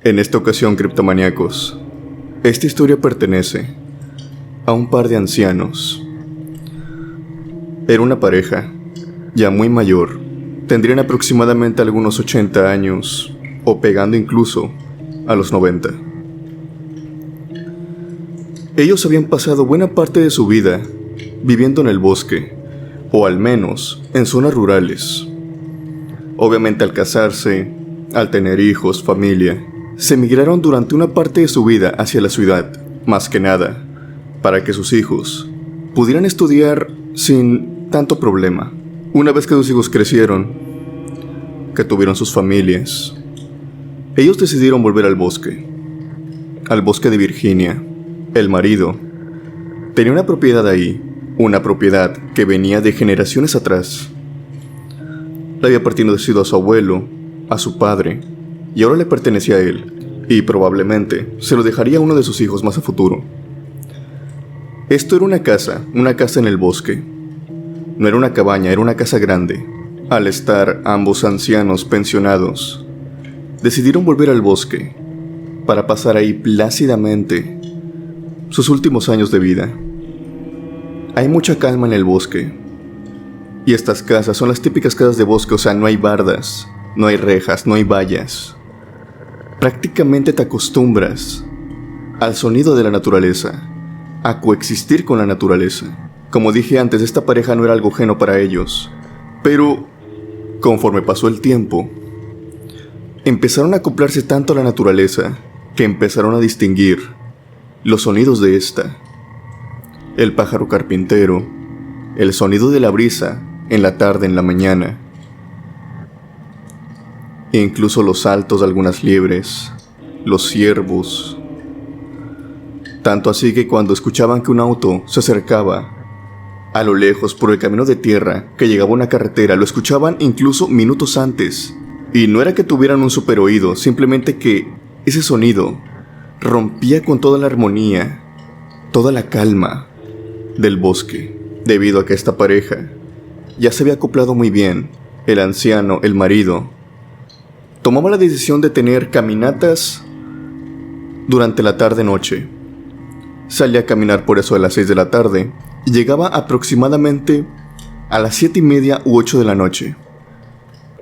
En esta ocasión, criptomaníacos, esta historia pertenece a un par de ancianos. Era una pareja, ya muy mayor, tendrían aproximadamente algunos 80 años, o pegando incluso a los 90. Ellos habían pasado buena parte de su vida viviendo en el bosque, o al menos en zonas rurales. Obviamente al casarse, al tener hijos, familia, se migraron durante una parte de su vida hacia la ciudad, más que nada, para que sus hijos pudieran estudiar sin tanto problema. Una vez que sus hijos crecieron, que tuvieron sus familias, ellos decidieron volver al bosque de Virginia. El marido tenía una propiedad ahí, una propiedad que venía de generaciones atrás. Le había pertenecido a su abuelo, a su padre, y ahora le pertenecía a él, y probablemente se lo dejaría a uno de sus hijos más a futuro. Esto era una casa en el bosque. No era una cabaña, era una casa grande. Al estar ambos ancianos pensionados, decidieron volver al bosque para pasar ahí plácidamente sus últimos años de vida. Hay mucha calma en el bosque, y estas casas son las típicas casas de bosque, o sea, no hay bardas, no hay rejas, no hay vallas. Prácticamente te acostumbras al sonido de la naturaleza, a coexistir con la naturaleza. Como dije antes, esta pareja no era algo ajeno para ellos, pero conforme pasó el tiempo, empezaron a acoplarse tanto a la naturaleza que empezaron a distinguir los sonidos de esta. El pájaro carpintero, el sonido de la brisa en la tarde, en la mañana, e incluso los saltos de algunas liebres, los ciervos. Tanto así que cuando escuchaban que un auto se acercaba a lo lejos por el camino de tierra que llegaba a una carretera, lo escuchaban incluso minutos antes. Y no era que tuvieran un super oído, simplemente que ese sonido rompía con toda la armonía, toda la calma del bosque, debido a que esta pareja ya se había acoplado muy bien. El anciano, el marido, tomaba la decisión de tener caminatas durante la tarde-noche. Salía a caminar por eso de las 6 de la tarde y llegaba aproximadamente a las 7:30 u 8 de la noche,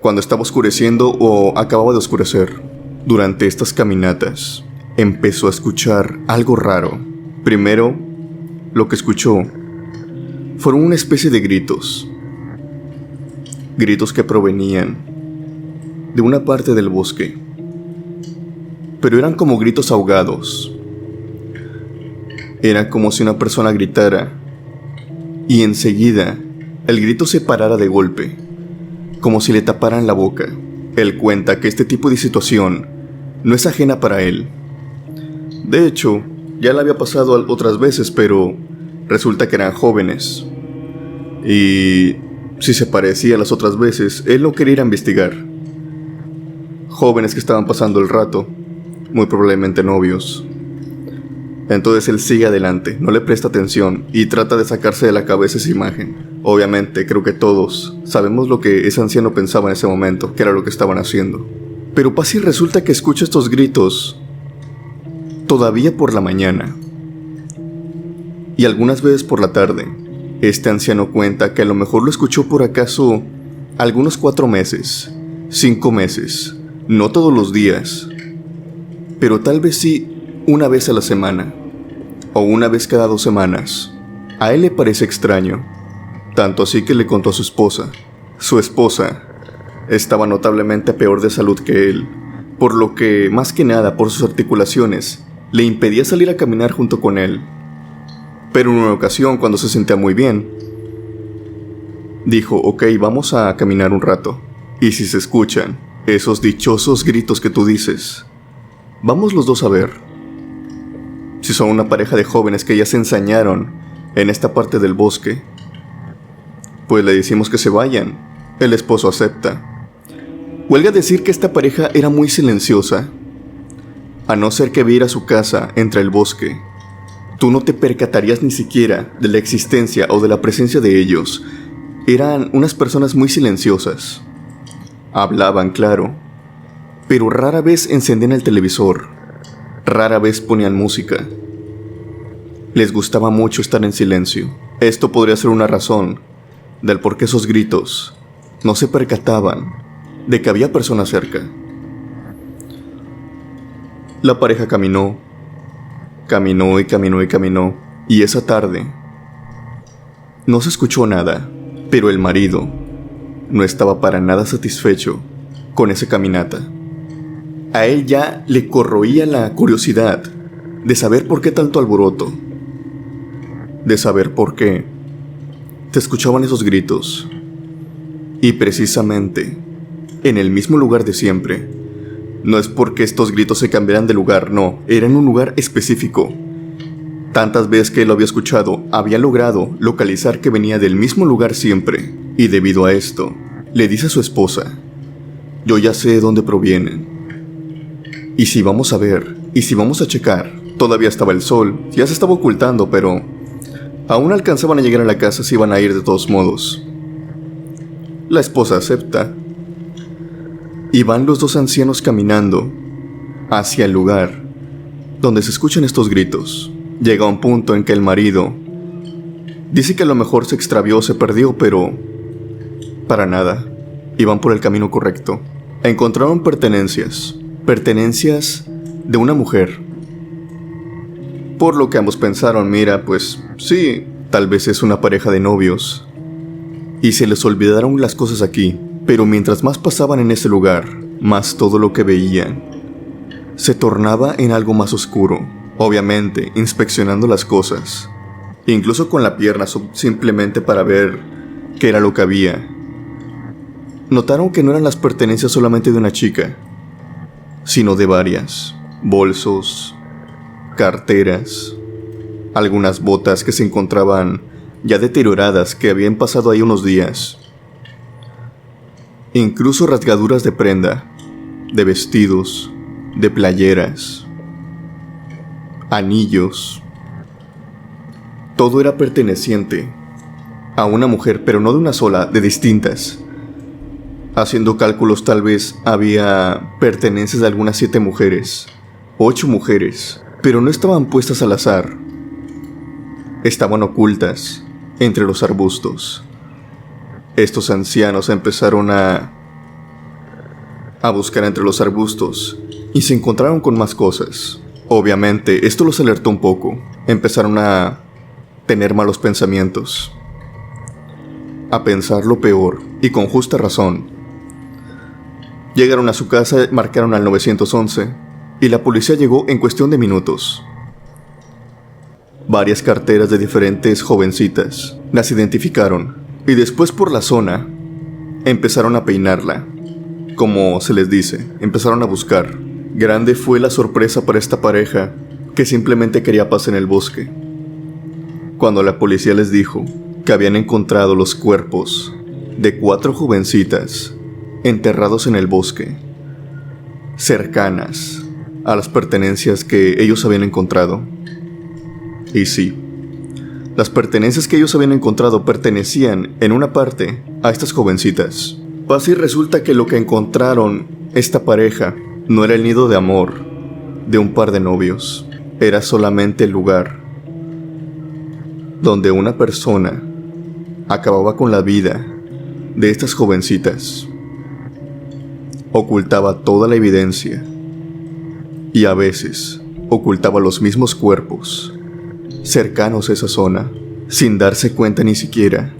cuando estaba oscureciendo o acababa de oscurecer. Durante estas caminatas empezó a escuchar algo raro. Primero, lo que escuchó fueron una especie de gritos que provenían de una parte del bosque, pero eran como gritos ahogados. Era como si una persona gritara y enseguida el grito se parara de golpe, como si le taparan la boca. Él cuenta que este tipo de situación no es ajena para él. De hecho, ya le había pasado otras veces, pero resulta que eran jóvenes. Y si se parecía a las otras veces, él no quería ir a investigar. Jóvenes que estaban pasando el rato, muy probablemente novios. Entonces él sigue adelante, no le presta atención y trata de sacarse de la cabeza esa imagen. Obviamente, creo que todos sabemos lo que ese anciano pensaba en ese momento, que era lo que estaban haciendo. Pero pasa y resulta que escucha estos gritos todavía por la mañana y algunas veces por la tarde. Este anciano cuenta que a lo mejor lo escuchó por acaso algunos 4 meses, 5 meses, no todos los días, pero tal vez sí una vez a la semana, o una vez cada 2 semanas. A él le parece extraño, tanto así que le contó a su esposa. Su esposa estaba notablemente peor de salud que él, por lo que, más que nada por sus articulaciones, le impedía salir a caminar junto con él. Pero en una ocasión, cuando se sentía muy bien, dijo: ok, vamos a caminar un rato, y si se escuchan esos dichosos gritos que tú dices, vamos los dos a ver. Si son una pareja de jóvenes que ya se ensañaron en esta parte del bosque, pues le decimos que se vayan. El esposo acepta. Huelga decir que esta pareja era muy silenciosa. A no ser que viera su casa entre el bosque, tú no te percatarías ni siquiera de la existencia o de la presencia de ellos. Eran unas personas muy silenciosas. Hablaban, claro, pero rara vez encendían el televisor, rara vez ponían música. Les gustaba mucho estar en silencio. Esto podría ser una razón del por qué esos gritos no se percataban de que había personas cerca. La pareja caminó y esa tarde no se escuchó nada, pero el marido no estaba para nada satisfecho con esa caminata. A él ya le corroía la curiosidad de saber por qué tanto alboroto, de saber por qué se escuchaban esos gritos. Y precisamente en el mismo lugar de siempre. No es porque estos gritos se cambiaran de lugar, no, era en un lugar específico. Tantas veces que él lo había escuchado, había logrado localizar que venía del mismo lugar siempre. Y debido a esto, le dice a su esposa: yo ya sé de dónde provienen. Y si vamos a ver, y si vamos a checar, todavía estaba el sol, ya se estaba ocultando, pero aún alcanzaban a llegar a la casa si iban a ir de todos modos. La esposa acepta. Y van los dos ancianos caminando hacia el lugar donde se escuchan estos gritos. Llega un punto en que el marido dice que a lo mejor se extravió, se perdió, pero para nada. Iban por el camino correcto. Encontraron pertenencias de una mujer. Por lo que ambos pensaron: mira, pues sí, tal vez es una pareja de novios y se les olvidaron las cosas aquí. Pero mientras más pasaban en ese lugar, más todo lo que veían se tornaba en algo más oscuro. Obviamente, inspeccionando las cosas, incluso con la pierna, simplemente para ver qué era lo que había. Notaron que no eran las pertenencias solamente de una chica, sino de varias: bolsos, carteras, algunas botas que se encontraban ya deterioradas, que habían pasado ahí unos días. Incluso rasgaduras de prenda, de vestidos, de playeras, anillos. Todo era perteneciente a una mujer, pero no de una sola, de distintas. Haciendo cálculos, tal vez había pertenencias de algunas 7 mujeres, 8 mujeres, pero no estaban puestas al azar. Estaban ocultas entre los arbustos. Estos ancianos empezaron a buscar entre los arbustos y se encontraron con más cosas. Obviamente, esto los alertó un poco. Empezaron a tener malos pensamientos, a pensar lo peor, y con justa razón. Llegaron a su casa, marcaron al 911 y la policía llegó en cuestión de minutos. Varias carteras de diferentes jovencitas las identificaron. Y después, por la zona, empezaron a peinarla, como se les dice, empezaron a buscar. Grande fue la sorpresa para esta pareja, que simplemente quería paz en el bosque, cuando la policía les dijo que habían encontrado los cuerpos de 4 jovencitas enterrados en el bosque, cercanas a las pertenencias que ellos habían encontrado. Y sí, las pertenencias que ellos habían encontrado pertenecían en una parte a estas jovencitas. Así resulta que lo que encontraron esta pareja no era el nido de amor de un par de novios. Era solamente el lugar donde una persona acababa con la vida de estas jovencitas. Ocultaba toda la evidencia y a veces ocultaba los mismos cuerpos cercanos a esa zona, sin darse cuenta ni siquiera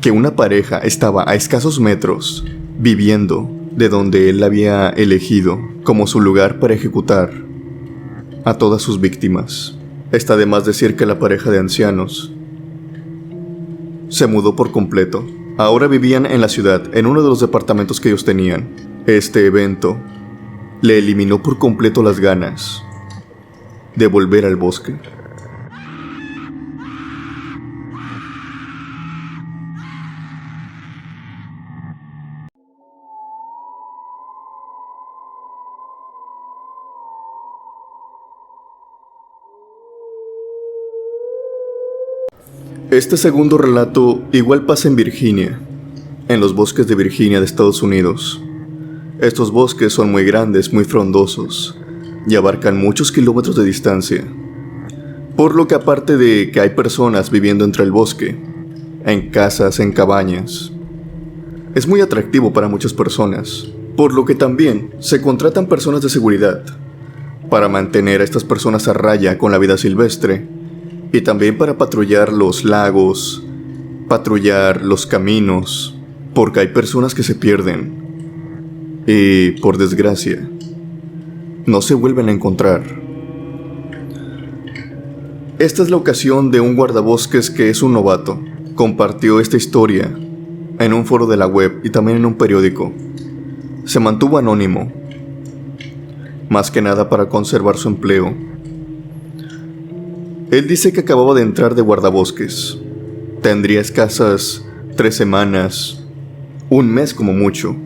que una pareja estaba a escasos metros viviendo de donde él había elegido como su lugar para ejecutar a todas sus víctimas. Está de más decir que la pareja de ancianos se mudó por completo. Ahora vivían en la ciudad, en uno de los departamentos que ellos tenían. Este evento le eliminó por completo las ganas de volver al bosque. Este segundo relato igual pasa en Virginia, en los bosques de Virginia de Estados Unidos. Estos bosques son muy grandes, muy frondosos, y abarcan muchos kilómetros de distancia. Por lo que aparte de que hay personas viviendo entre el bosque, en casas, en cabañas, es muy atractivo para muchas personas, por lo que también se contratan personas de seguridad para mantener a estas personas a raya con la vida silvestre y también para patrullar los lagos, patrullar los caminos, porque hay personas que se pierden y, por desgracia, no se vuelven a encontrar. Esta es la ocasión de un guardabosques que es un novato. Compartió esta historia en un foro de la web y también en un periódico. Se mantuvo anónimo, más que nada para conservar su empleo. Él dice que acababa de entrar de guardabosques. Tendría escasas 3 semanas, un mes como mucho.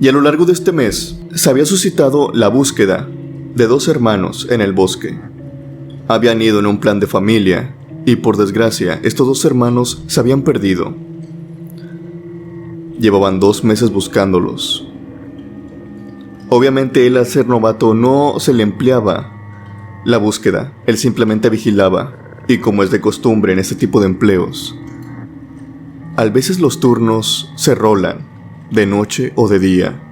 Y a lo largo de este mes se había suscitado la búsqueda de 2 hermanos en el bosque. Habían ido en un plan de familia y, por desgracia, estos 2 hermanos se habían perdido. Llevaban 2 meses buscándolos. Obviamente él, al ser novato, no se le empleaba la búsqueda, él simplemente vigilaba, y como es de costumbre en este tipo de empleos, a veces los turnos se rolan, de noche o de día.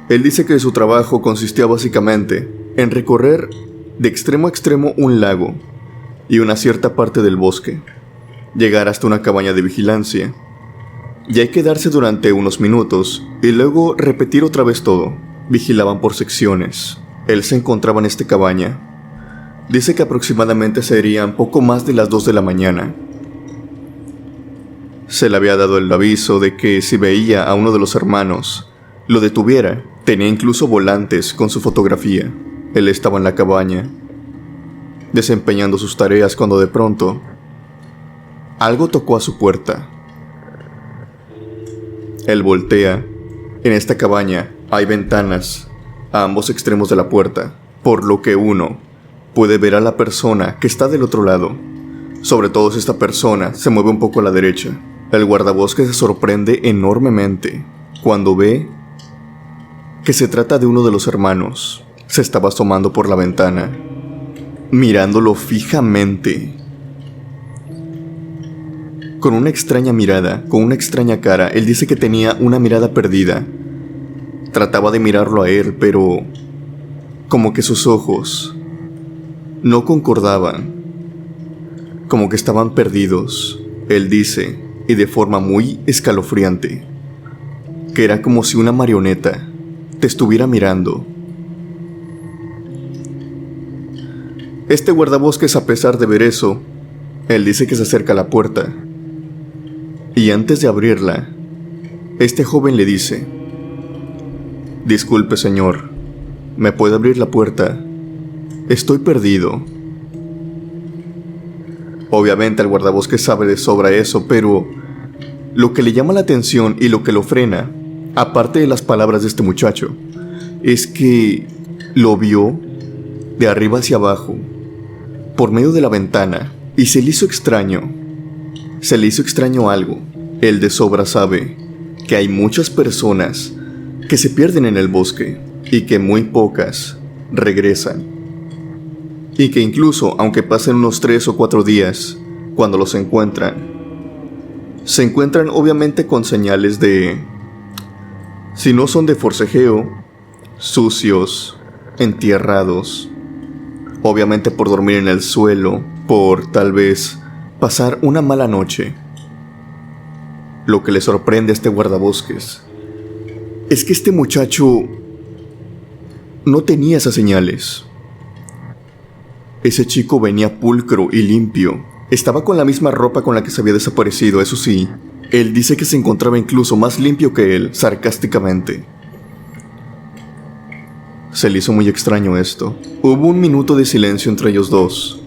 Él dice que su trabajo consistía básicamente en recorrer de extremo a extremo un lago y una cierta parte del bosque, llegar hasta una cabaña de vigilancia, y hay que quedarse durante unos minutos y luego repetir otra vez todo. Vigilaban por secciones. Él se encontraba en esta cabaña. Dice que aproximadamente serían poco más de las 2 de la mañana. Se le había dado el aviso de que si veía a uno de los hermanos, lo detuviera. Tenía incluso volantes con su fotografía. Él estaba en la cabaña, desempeñando sus tareas, cuando de pronto algo tocó a su puerta. Él voltea. En esta cabaña hay ventanas a ambos extremos de la puerta, por lo que uno puede ver a la persona que está del otro lado. Sobre todo si esta persona se mueve un poco a la derecha. El guardabosques se sorprende enormemente cuando ve que se trata de uno de los hermanos. Se estaba asomando por la ventana, mirándolo fijamente. Con una extraña mirada, con una extraña cara. Él dice que tenía una mirada perdida. Trataba de mirarlo a él, pero como que sus ojos no concordaban, como que estaban perdidos. Él dice, y de forma muy escalofriante, que era como si una marioneta te estuviera mirando. Este guardabosques, a pesar de ver eso, él dice que se acerca a la puerta. Y antes de abrirla, este joven le dice: «Disculpe, señor, ¿me puede abrir la puerta? Estoy perdido». Obviamente el guardabosques sabe de sobra eso, pero lo que le llama la atención y lo que lo frena, aparte de las palabras de este muchacho, es que lo vio de arriba hacia abajo, por medio de la ventana, y se le hizo extraño. Se le hizo extraño algo. Él de sobra sabe que hay muchas personas que se pierden en el bosque y que muy pocas regresan. Y que incluso, aunque pasen unos 3 o 4 días, cuando los encuentran, se encuentran obviamente con señales de, si no son de forcejeo, sucios, entierrados, obviamente por dormir en el suelo, por tal vez pasar una mala noche. Lo que le sorprende a este guardabosques es que este muchacho no tenía esas señales. Ese chico venía pulcro y limpio. Estaba con la misma ropa con la que se había desaparecido, eso sí. Él dice que se encontraba incluso más limpio que él, sarcásticamente. Se le hizo muy extraño esto. Hubo un minuto de silencio entre ellos dos.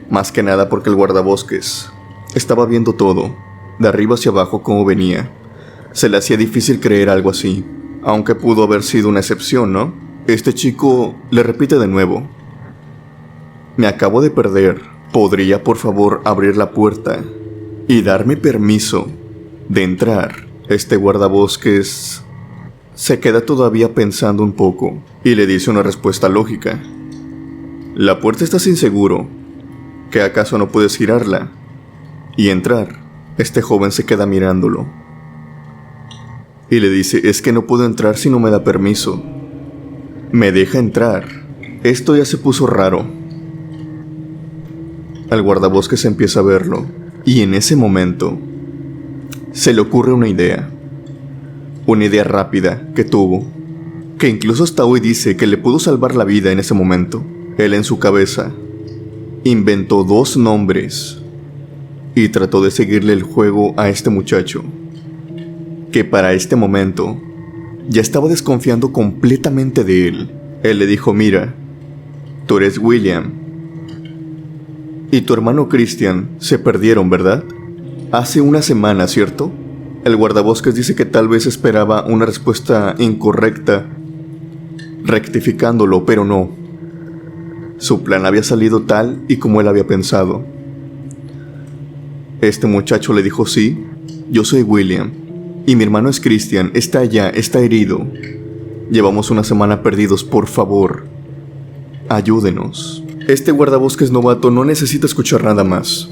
Más que nada porque el guardabosques estaba viendo todo, de arriba hacia abajo, cómo venía. Se le hacía difícil creer algo así, aunque pudo haber sido una excepción, ¿no? Este chico le repite de nuevo: «Me acabo de perder. ¿Podría por favor abrir la puerta y darme permiso de entrar?» Este guardabosques se queda todavía pensando un poco y le dice una respuesta lógica. La puerta está sin seguro. ¿Qué acaso no puedes girarla y entrar? Este joven se queda mirándolo y le dice, es que no puedo entrar si no me da permiso. Me deja entrar. Esto ya se puso raro. El guardabosques empieza a verlo y en ese momento se le ocurre una idea. Una idea rápida que tuvo, que incluso hasta hoy dice que le pudo salvar la vida en ese momento. Él en su cabeza inventó 2 nombres y trató de seguirle el juego a este muchacho, que para este momento ya estaba desconfiando completamente de él. Él le dijo, mira, tú eres William y tu hermano Christian se perdieron, ¿verdad? Hace una semana, ¿cierto? El guardabosques dice que tal vez esperaba una respuesta incorrecta, rectificándolo, pero no. Su plan había salido tal y como él había pensado. Este muchacho le dijo, sí, yo soy William y mi hermano es Christian, está allá, está herido. Llevamos una semana perdidos, por favor, ayúdenos. Este guardabosques novato no necesita escuchar nada más.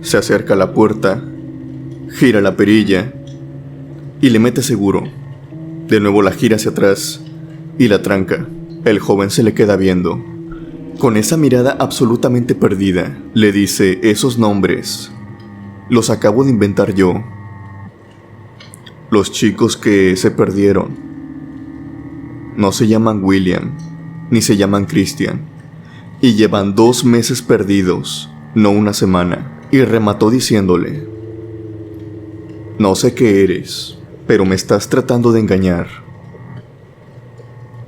Se acerca a la puerta, gira la perilla y le mete seguro. De nuevo la gira hacia atrás y la tranca. El joven se le queda viendo. Con esa mirada absolutamente perdida, le dice, esos nombres los acabo de inventar yo. Los chicos que se perdieron no se llaman William, ni se llaman Christian, y llevan 2 meses perdidos, no una semana. Y remató diciéndole, no sé qué eres, pero me estás tratando de engañar.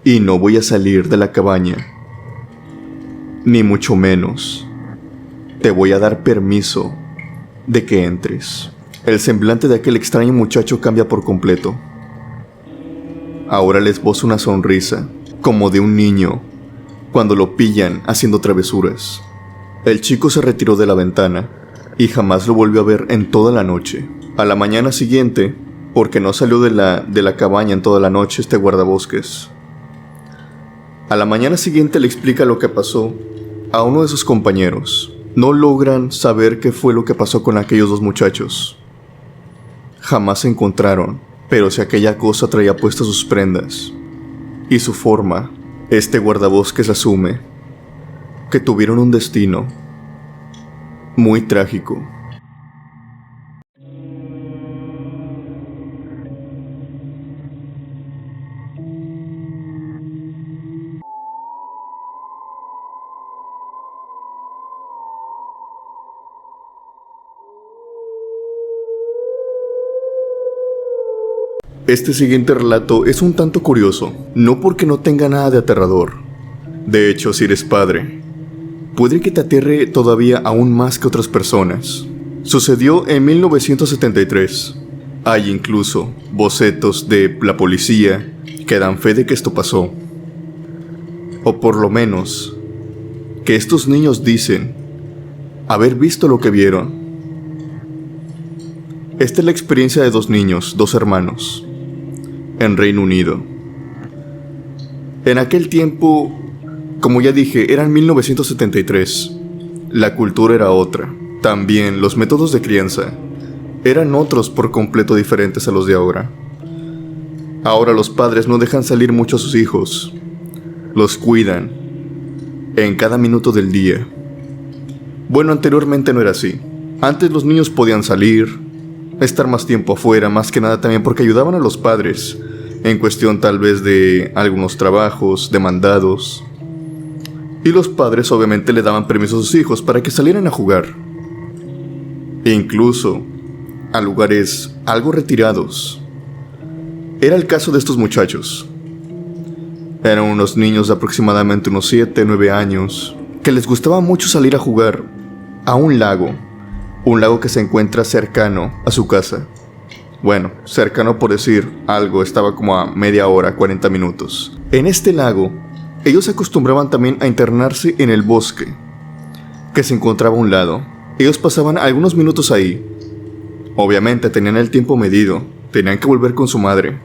Y no voy a salir de la cabaña, ni mucho menos te voy a dar permiso de que entres. El semblante de aquel extraño muchacho cambia por completo. Ahora le esboza una sonrisa, como de un niño, cuando lo pillan haciendo travesuras. El chico se retiró de la ventana y jamás lo volvió a ver en toda la noche. A la mañana siguiente, porque no salió de la cabaña en toda la noche este guardabosques, a la mañana siguiente le explica lo que pasó a uno de sus compañeros. No logran saber qué fue lo que pasó con aquellos 2 muchachos. Jamás se encontraron, pero si aquella cosa traía puestas sus prendas y su forma, este guardabosques asume que tuvieron un destino muy trágico. Este siguiente relato es un tanto curioso, no porque no tenga nada de aterrador. De hecho, si eres padre, puede que te aterre todavía aún más que otras personas. Sucedió en 1973. Hay incluso bocetos de la policía que dan fe de que esto pasó. O por lo menos, que estos niños dicen haber visto lo que vieron. Esta es la experiencia de 2 niños, 2 hermanos, en Reino Unido. En aquel tiempo, como ya dije, era en 1973. La cultura era otra. También los métodos de crianza eran otros por completo diferentes a los de ahora. Ahora los padres no dejan salir mucho a sus hijos. Los cuidan en cada minuto del día. Bueno, anteriormente no era así. Antes los niños podían salir, estar más tiempo afuera, más que nada también porque ayudaban a los padres en cuestión tal vez de algunos trabajos, de mandados. Y los padres obviamente le daban permiso a sus hijos para que salieran a jugar. E incluso a lugares algo retirados. Era el caso de estos muchachos. Eran unos niños de aproximadamente unos 7, 9 años, que les gustaba mucho salir a jugar a un lago que se encuentra cercano a su casa. Bueno, cercano por decir algo, estaba como a media hora, 40 minutos. En este lago, ellos se acostumbraban también a internarse en el bosque, que se encontraba a un lado. Ellos pasaban algunos minutos ahí, Obviamente tenían el tiempo medido, tenían que volver con su madre.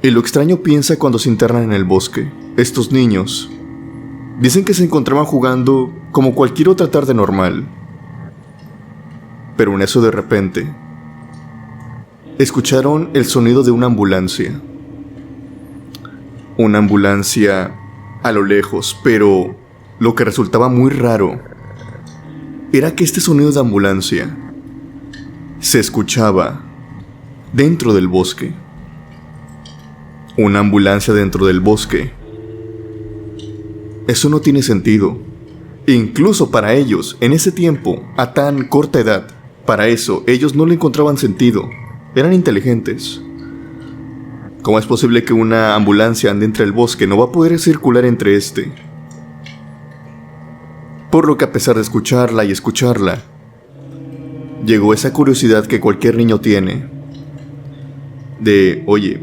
Y lo extraño piensa cuando se internan en el bosque. Estos niños dicen que se encontraban jugando como cualquier otra tarde normal. Pero en eso de repente escucharon el sonido de una ambulancia. Una ambulancia a lo lejos, pero lo que resultaba muy raro era que este sonido de ambulancia se escuchaba dentro del bosque. Una ambulancia dentro del bosque. Eso no tiene sentido. Incluso para ellos, en ese tiempo, a tan corta edad, para eso, ellos no le encontraban sentido. Eran inteligentes. ¿Cómo es posible que una ambulancia ande entre el bosque? No va a poder circular entre este. Por lo que a pesar de escucharla y escucharla, llegó esa curiosidad que cualquier niño tiene. De, oye,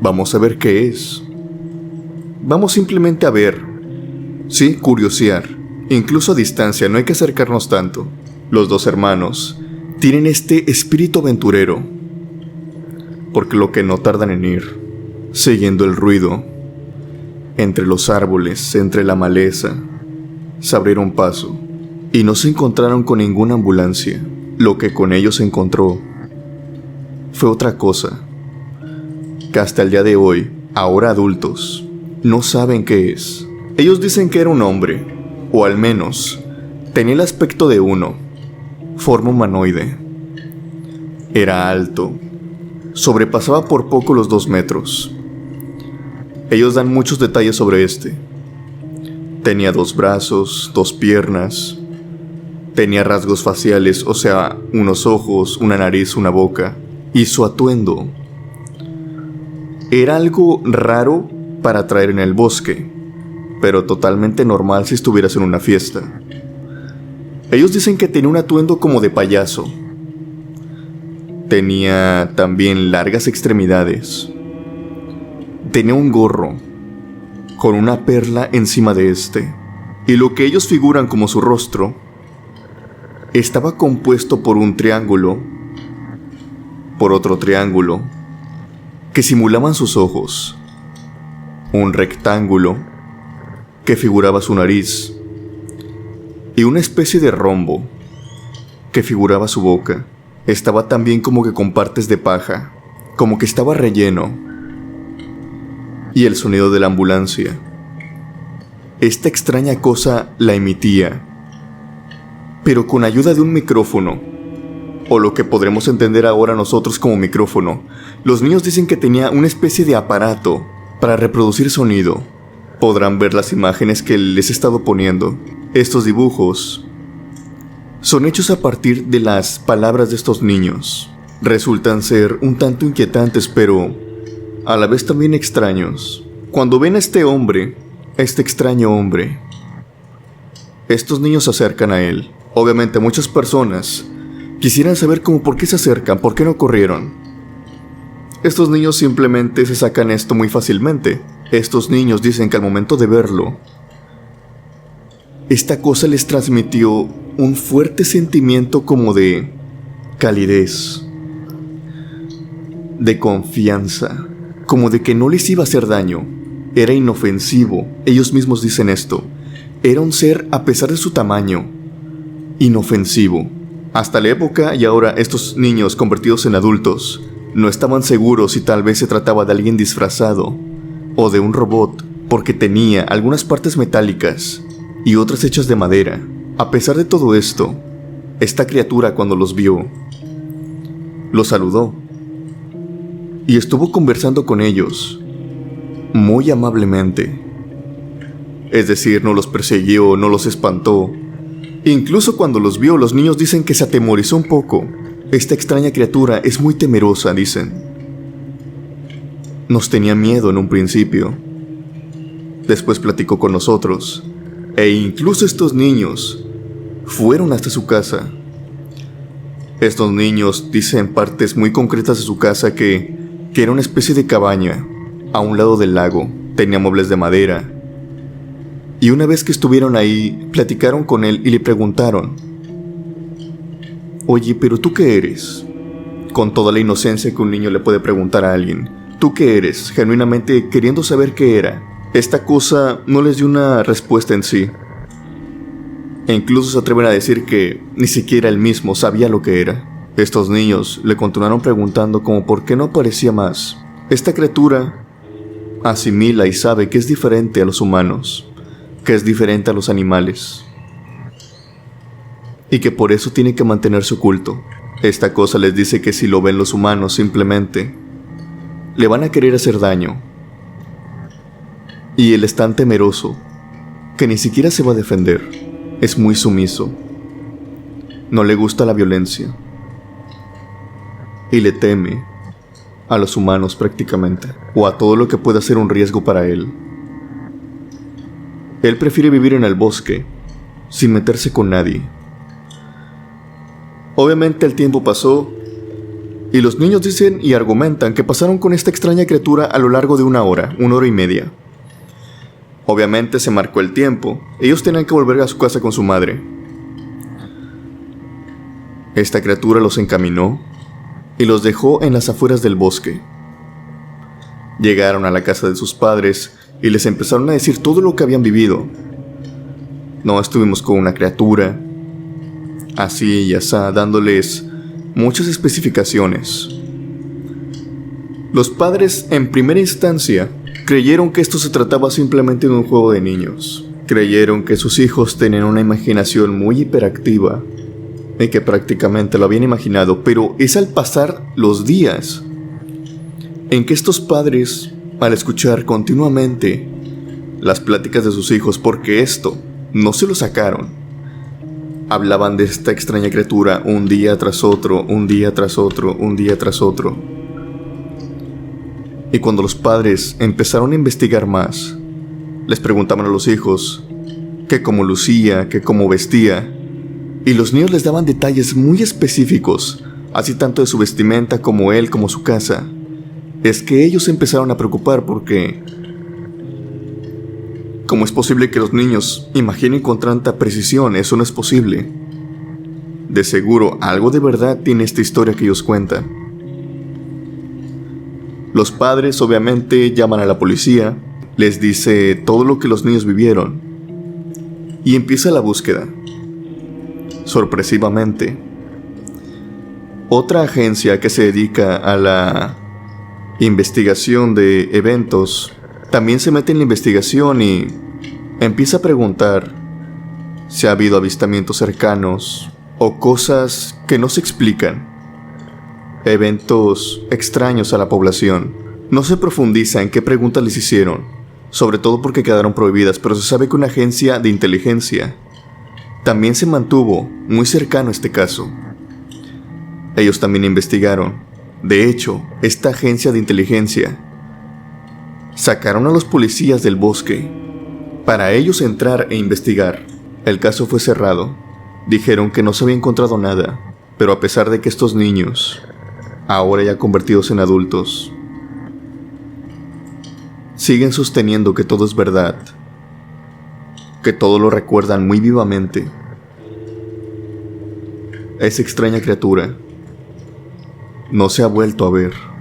vamos a ver qué es. Vamos simplemente a ver. Sí, curiosear. Incluso a distancia, no hay que acercarnos tanto. Los dos hermanos tienen este espíritu aventurero, porque lo que no tardan en ir, siguiendo el ruido, entre los árboles, entre la maleza, se abrieron paso, y no se encontraron con ninguna ambulancia. Lo que con ellos se encontró fue otra cosa, que hasta el día de hoy, ahora adultos, no saben qué es. Ellos dicen que era un hombre, o al menos, tenía el aspecto de uno, forma humanoide. Era alto, sobrepasaba por poco los 2 metros. Ellos dan muchos detalles sobre este. Tenía 2 brazos, 2 piernas. Tenía rasgos faciales, o sea, unos ojos, una nariz, una boca. Y su atuendo era algo raro para traer en el bosque, pero totalmente normal si estuvieras en una fiesta. Ellos dicen que tenía un atuendo como de payaso. Tenía también largas extremidades. Tenía un gorro con una perla encima de este, y lo que ellos figuran como su rostro estaba compuesto por un triángulo, por otro triángulo, que simulaban sus ojos, un rectángulo que figuraba su nariz, y una especie de rombo que figuraba su boca. Estaba también como que con partes de paja, como que estaba relleno. Y el sonido de la ambulancia, esta extraña cosa la emitía, pero con ayuda de un micrófono, o lo que podremos entender ahora nosotros como micrófono. Los niños dicen que tenía una especie de aparato para reproducir sonido. Podrán ver las imágenes que les he estado poniendo. Estos dibujos son hechos a partir de las palabras de estos niños. Resultan ser un tanto inquietantes, pero a la vez también extraños. Cuando ven a este hombre, este extraño hombre, estos niños se acercan a él. Obviamente muchas personas quisieran saber cómo por qué se acercan, por qué no corrieron. Estos niños simplemente se sacan esto muy fácilmente. Estos niños dicen que al momento de verlo, esta cosa les transmitió un fuerte sentimiento como de calidez, de confianza, como de que no les iba a hacer daño. Era inofensivo, ellos mismos dicen esto. Era un ser, a pesar de su tamaño, inofensivo. Hasta la época, y ahora estos niños convertidos en adultos no estaban seguros si tal vez se trataba de alguien disfrazado o de un robot, porque tenía algunas partes metálicas y otras hechas de madera. A pesar de todo esto, esta criatura, cuando los vio, los saludó y estuvo conversando con ellos muy amablemente. Es decir, no los persiguió, no los espantó. Incluso cuando los vio, los niños dicen que se atemorizó un poco. Esta extraña criatura es muy temerosa, dicen. Nos tenía miedo en un principio. Después platicó con nosotros. E incluso estos niños fueron hasta su casa. Estos niños dicen partes muy concretas de su casa que era una especie de cabaña a un lado del lago. Tenía muebles de madera. Y una vez que estuvieron ahí, platicaron con él y le preguntaron: Oye, pero ¿tú qué eres? Con toda la inocencia que un niño le puede preguntar a alguien. ¿Tú qué eres? Genuinamente queriendo saber qué era. Esta cosa no les dio una respuesta en sí. E incluso se atreven a decir que ni siquiera él mismo sabía lo que era. Estos niños le continuaron preguntando como por qué no aparecía más. Esta criatura asimila y sabe que es diferente a los humanos, que es diferente a los animales, y que por eso tiene que mantenerse oculto. Esta cosa les dice que si lo ven los humanos simplemente le van a querer hacer daño. Y él es tan temeroso que ni siquiera se va a defender. Es muy sumiso. No le gusta la violencia. Y le teme a los humanos prácticamente, o a todo lo que pueda ser un riesgo para él. Él prefiere vivir en el bosque, sin meterse con nadie. Obviamente el tiempo pasó, y los niños dicen y argumentan que pasaron con esta extraña criatura a lo largo de 1 hora, 1 hora y media. Obviamente se marcó el tiempo, ellos tenían que volver a su casa con su madre. Esta criatura los encaminó y los dejó en las afueras del bosque. Llegaron a la casa de sus padres y les empezaron a decir todo lo que habían vivido. No, estuvimos con una criatura, así y así, dándoles muchas especificaciones. Los padres, en primera instancia, creyeron que esto se trataba simplemente de un juego de niños. Creyeron que sus hijos tenían una imaginación muy hiperactiva y que prácticamente lo habían imaginado, pero es al pasar los días en que estos padres, al escuchar continuamente las pláticas de sus hijos, porque esto no se lo sacaron, hablaban de esta extraña criatura un día tras otro, un día tras otro, un día tras otro. Y cuando los padres empezaron a investigar más, les preguntaban a los hijos que cómo lucía, que cómo vestía, y los niños les daban detalles muy específicos, así tanto de su vestimenta como él, como su casa. Es que ellos se empezaron a preocupar porque ¿cómo es posible que los niños imaginen con tanta precisión? Eso no es posible. De seguro, algo de verdad tiene esta historia que ellos cuentan. Los padres obviamente llaman a la policía, les dice todo lo que los niños vivieron y empieza la búsqueda. Sorpresivamente, otra agencia que se dedica a la investigación de eventos también se mete en la investigación y empieza a preguntar si ha habido avistamientos cercanos o cosas que no se explican, eventos extraños a la población. No se profundiza en qué preguntas les hicieron, sobre todo porque quedaron prohibidas, pero se sabe que una agencia de inteligencia también se mantuvo muy cercano a este caso. Ellos también investigaron. De hecho, esta agencia de inteligencia sacaron a los policías del bosque para ellos entrar e investigar. El caso fue cerrado. Dijeron que no se había encontrado nada, pero a pesar de que estos niños, ahora ya convertidos en adultos, siguen sosteniendo que todo es verdad, que todo lo recuerdan muy vivamente. Esa extraña criatura no se ha vuelto a ver.